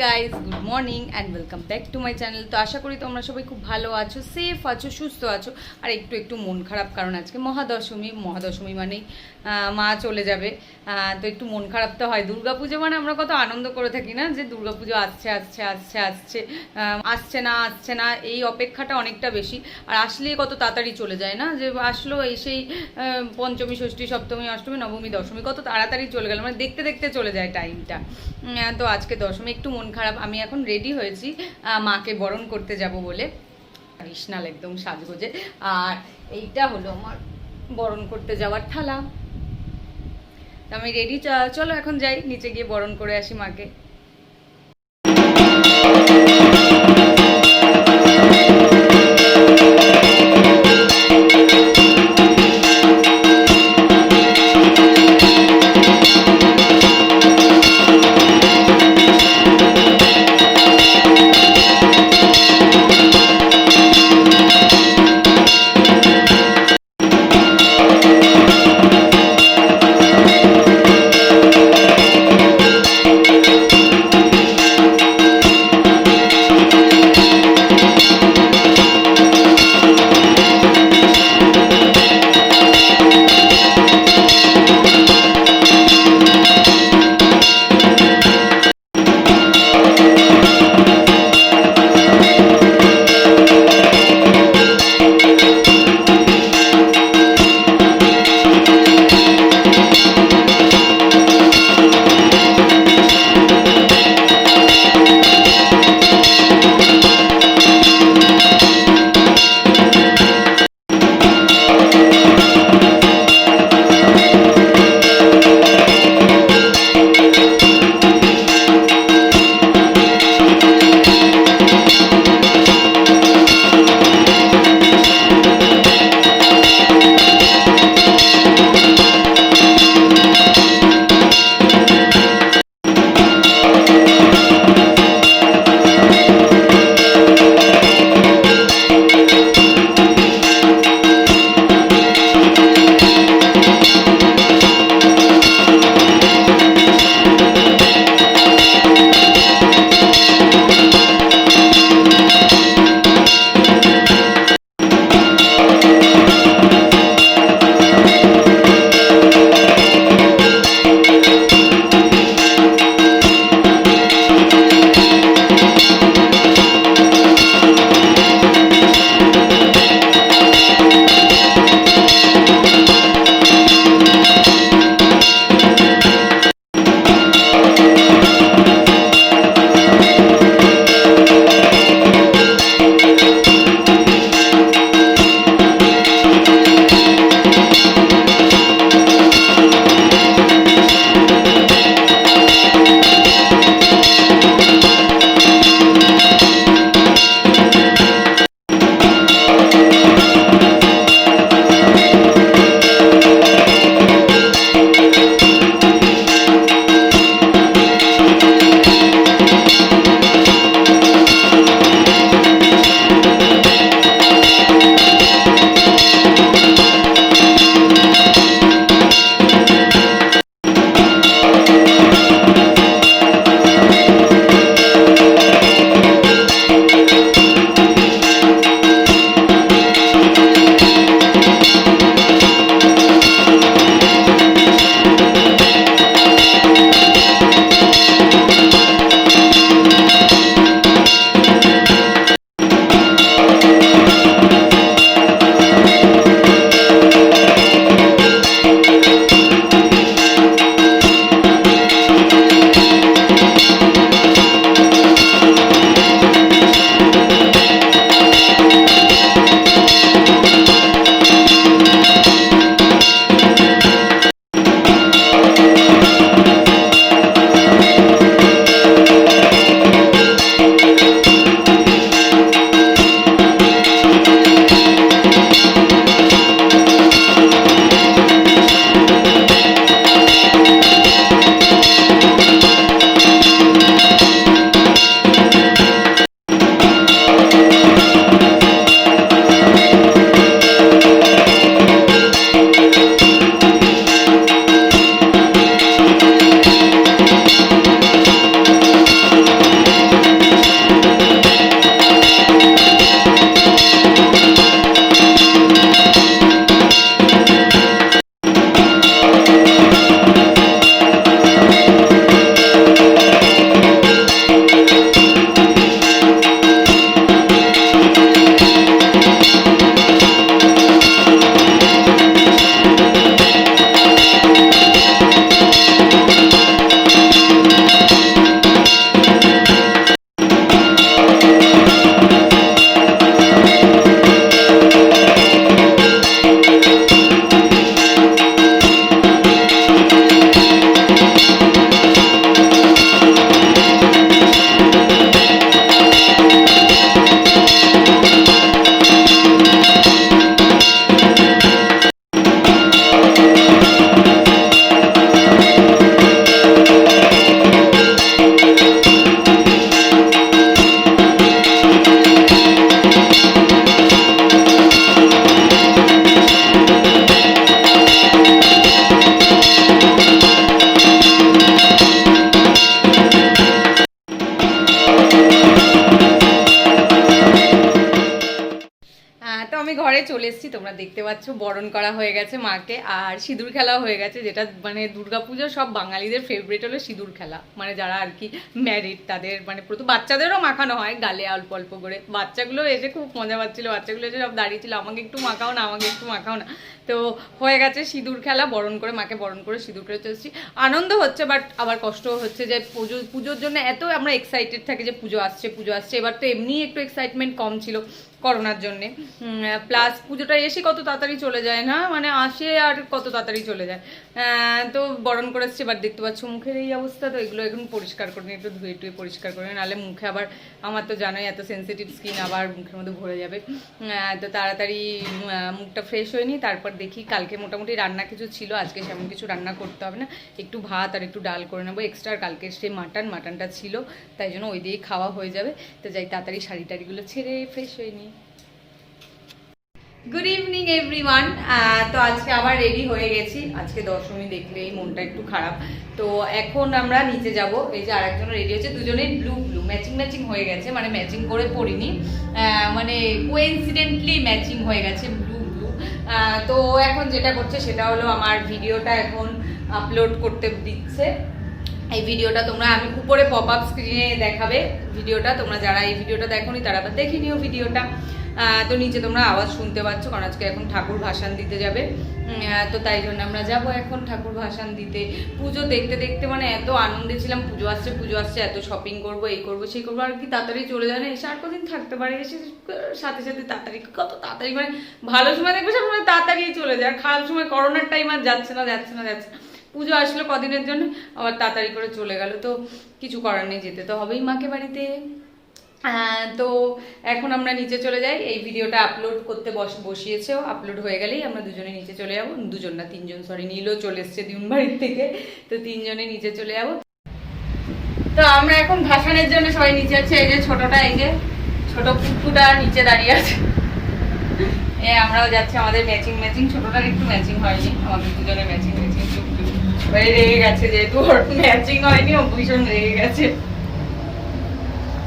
Guys, good morning and welcome back to my channel. তো আশা করি তোমরা সবাই খুব ভালো আছো, সেফ আছো, সুস্থ আছো। আর একটু মন খারাপ, কারণ আজকে মহাদশমী মানেই মা চলে যাবে। তো একটু মন খারাপ তো হয়। দুর্গাপুজো মানে আমরা কত আনন্দ করে থাকি না, যে দুর্গাপুজো আসছে আসছে আসছে আসছে আসছে না, এই অপেক্ষাটা অনেকটা বেশি। আর আসলেই কত তাড়াতাড়ি চলে যায় না, যে আসলো এসেই পঞ্চমী, ষষ্ঠী, সপ্তমী, অষ্টমী, নবমী, দশমী কত তাড়াতাড়ি চলে গেল, মানে দেখতে দেখতে চলে যায় টাইমটা। তো আজকে দশমী, একটু মন খারাপ। আমি এখন রেডি হয়েছি মাকে বরণ করতে যাব বলে, ট্রেডিশনাল একদম সাজগোজে। আর এইটা হলো আমার বরণ করতে যাওয়ার থালা। তো আমি রেডি, চলো এখন যাই, নিচে গিয়ে বরণ করে আসি মাকে। তোমরা দেখতে পাচ্ছ বরণ করা হয়ে গেছে মাকে, আর সিঁদুর খেলা হয়ে গেছে, যেটা মানে দুর্গাপুজো সব বাঙালিদের ফেভারিট হলো সিঁদুর খেলা। মানে যারা আর কি ম্যারিড তাদের মানে প্রথম বাচ্চাদেরও মাখানো হয় গালে অল্প অল্প করে। বাচ্চাগুলো এসে খুব মজা পাচ্ছিল, বাচ্চাগুলো এসে সব দাঁড়িয়ে ছিল, আমাকে একটু মাখাও না, আমাকে একটু মাখাও না। তো হয়ে গেছে সিঁদুর খেলা, বরণ করে মাকে বরণ করে সিঁদুর খেলে চলছি। আনন্দ হচ্ছে বাট আবার কষ্টও হচ্ছে যে পুজোর জন্য এত আমরা এক্সাইটেড থাকি যে পুজো আসছে পুজো আসছে। এবার তো এমনি একটু এক্সাইটমেন্ট কম ছিল করোনার জন্যে, প্লাস পুজোটা এসে কত তাড়াতাড়ি চলে যায় না, মানে আসে আর কত তাড়াতাড়ি চলে যায়। তো বরণ করে এসছে, এবার দেখতে পাচ্ছ মুখের এই অবস্থা। তো এগুলো এখন পরিষ্কার করে নিই, একটু ধুয়ে টুয়ে পরিষ্কার করে নিই, নাহলে মুখে আবার আমার তো জানোই এত সেন্সিটিভ স্কিন, আবার মুখের মধ্যে ভরে যাবে। তো তাড়াতাড়ি মুখটা ফ্রেশ হয়ে নিই, তারপর দেখি। কালকে মোটামুটি রান্না কিছু ছিল, আজকে সেমন কিছু রান্না করতে হবে না, একটু ভাত আর একটু ডাল করে নেবো এক্সট্রা। কালকে সে মাটনটা ছিল, তাই জন্য ওই দিয়েই খাওয়া হয়ে যাবে। তো যাই তাড়াতাড়ি শাড়ি টাড়িগুলো ছেড়ে ফ্রেশ হয়ে নিই। Good evening everyone. তো আজকে আবার রেডি হয়ে গেছি, আজকে দশমী দেখলে এই মনটা একটু খারাপ। তো এখন আমরা নিচে যাব, এই যে আরেকজন রেডি হচ্ছে, দুজনেই ব্লু ম্যাচিং হয়ে গেছে, মানে ম্যাচিং করে পরিনি, মানে কোইন্সিডেন্টলি ম্যাচিং হয়ে গেছে ব্লু। তো এখন যেটা করছে সেটা হলো আমার ভিডিওটা এখন আপলোড করতে দিচ্ছে। এই ভিডিওটা তোমরা আমি উপরে পপ আপ স্ক্রিনে দেখাবে ভিডিওটা, তোমরা যারা এই ভিডিওটা দেখোনি তারা আবার দেখে নিও ভিডিওটা। তো নিচে তোমরা আওয়াজ শুনতে পাচ্ছ, কারণ আজকে এখন ঠাকুর ভাসান দিতে যাবে। তো তাই জন্য আমরা যাবো এখন ঠাকুর ভাসান দিতে। পুজো দেখতে দেখতে মানে এত আনন্দে ছিলাম, পুজো আসছে, এত শপিং করবো, এই করবো সেই করবো, আর কি তাড়াতাড়ি চলে যায় না, এসে আর কদিন থাকতে পারে, এসে সাথে সাথে তাড়াতাড়ি কত তাড়াতাড়ি, মানে ভালো সময় দেখবে সব সময় তাড়াতাড়ি চলে যায়, আর খারাপ সময় করোনার টাইম আর যাচ্ছে না। পুজো আসলো কদিনের জন্য, আবার তাড়াতাড়ি করে চলে গেল। তো কিছু করার নেই, যেতে তো হবেই মাকে বাড়িতে। তো এখন আমরা নিচে চলে যাই, এই ভিডিওটা আপলোড করতে বসিয়েছেও, আপলোড হয়ে গেলেই আমরা দুজনে নিচে চলে যাবো। দুজন না তিনজন, সরি, নীলও চলে এসছে দিনবাড়ির থেকে, তো তিনজনে নিচে চলে যাবো। তো আমরা এখন ভাসানের জন্য সবাই নিচে আছে। এই যে ছোটটা, এই যে ছোট পুট্টুটা নিচে দাঁড়িয়ে আছে, আমরাও যাচ্ছি, আমাদের ম্যাচিং। ছোটটার একটু ম্যাচিং হয়নি, আমাদের দুজনে ম্যাচিং রেগে গেছে, যেহেতু ওর ম্যাচিং হয়নি, ও ভীষণ রেগে গেছে।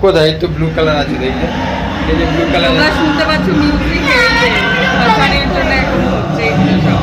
কোথায়? তো ব্লু কালার আছে, দেখলে এই যে ব্লু কালার, তোমরা শুনতে পাচ্ছ মিউজিক, ভাসানের জন্য এখন হচ্ছে এগুলো সব।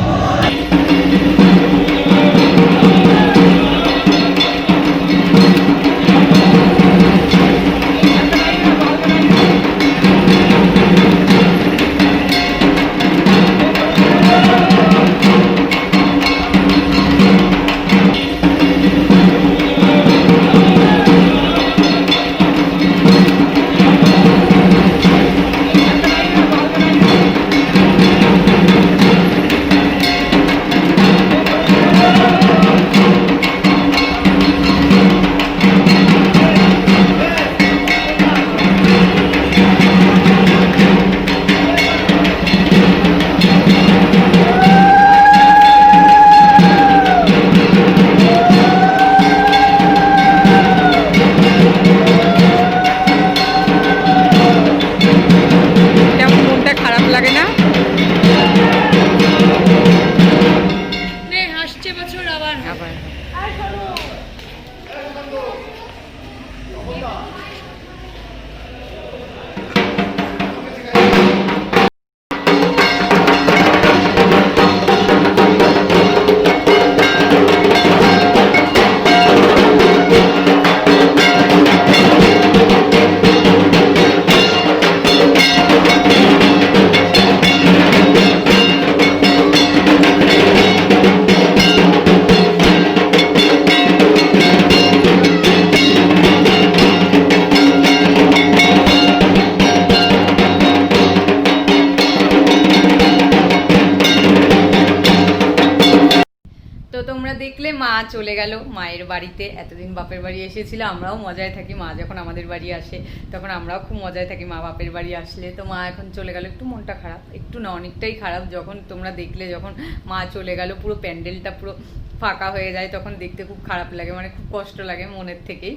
দেখলে মা চলে গেল মায়ের বাড়িতে। এতদিন বাপের বাড়ি এসেছিল, আমরাও মজায় থাকি, মা যখন আমাদের বাড়ি আসে তখন আমরাও খুব মজায় থাকি মা বাপের বাড়ি আসলে। তো মা এখন চলে গেল, একটু মনটা খারাপ, একটু না অনেকটাই খারাপ। যখন তোমরা দেখলে যখন মা চলে গেল, পুরো প্যান্ডেলটা পুরো ফাঁকা হয়ে যায়, তখন দেখতে খুব খারাপ লাগে, মানে খুব কষ্ট লাগে মনের থেকেই।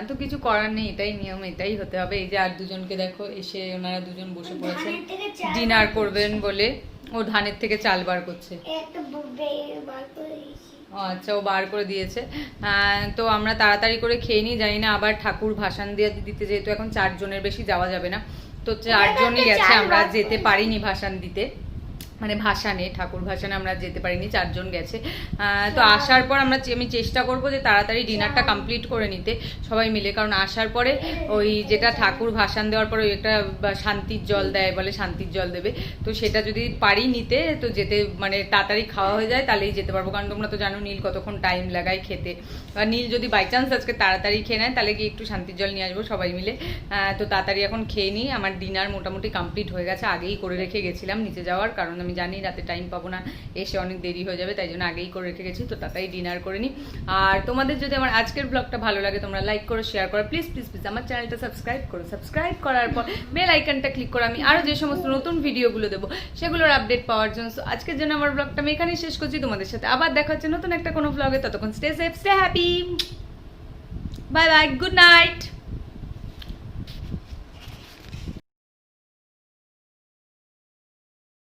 তো কিছু করার নেই, এটাই নিয়ম, এটাই হতে হবে। এই যে আর দুজনকে দেখো, এসে ওনারা দুজন বসে পড়েছেন ডিনার করবেন বলে। ও ধানের থেকে চাল বার করছে, আচ্ছা ও বার করে দিয়েছে। তো আমরা তাড়াতাড়ি করে খেয়ে নিই, জানি না আবার ঠাকুর ভাসান দিয়ে দিতে, যেহেতু এখন 4 জনের বেশি যাওয়া যাবে না, তো 4 জনই গেছে, আমরা যেতে পারিনি ভাসান দিতে। মানে ভাসানে, ঠাকুর ভাসানে আমরা যেতে পারিনি, 4 জন গেছে। তো আসার পর আমি চেষ্টা করব যে তাড়াতাড়ি ডিনারটা কমপ্লিট করে নিতে সবাই মিলে, কারণ আসার পরে ওই যেটা ঠাকুর ভাসান দেওয়ার পরে ওই একটা শান্তির জল দেয়, বলে শান্তির জল দেবে, তো সেটা যদি পারি নিতে তো যেতে মানে তাড়াতাড়ি খাওয়া হয়ে যায় তাহলেই যেতে পারবো। কারণ তোমরা তো জানো নীল কতক্ষণ টাইম লাগায় খেতে, আর নীল যদি বাই চান্স আজকে তাড়াতাড়ি খেয়ে নেয় তাহলে গিয়ে একটু শান্তির জল নিয়ে আসবো সবাই মিলে। তো তাড়াতাড়ি এখন খেয়ে নিই। আমার ডিনার মোটামুটি কমপ্লিট হয়ে গেছে, আগেই করে রেখে গেছিলাম নিচে যাওয়ার, কারণ আমি জানি রাতে টাইম পাবো না, এসে অনেক দেরি হয়ে যাবে, তাই জন্য আগেই করে রেখে গেছি। তো তাড়াতাড়ি ডিনার করে নিই। আর তোমাদের যদি আমার আজকের ব্লগটা ভালো লাগে তোমরা লাইক করো, শেয়ার করো, প্লিজ প্লিজ প্লিজ আমার চ্যানেলটা সাবস্ক্রাইব করো। সাবস্ক্রাইব করার পর বেল আইকনটা ক্লিক করো, আমি আরও যে সমস্ত নতুন ভিডিওগুলো দেবো সেগুলোর আপডেট পাওয়ার জন্য। So, আজকের জন্য আমার ব্লগটা আমি এখানেই শেষ করছি, তোমাদের সাথে আবার দেখা হচ্ছে নতুন একটা কোনো ব্লগে। ততক্ষণ stay safe, stay happy, bye bye, good night.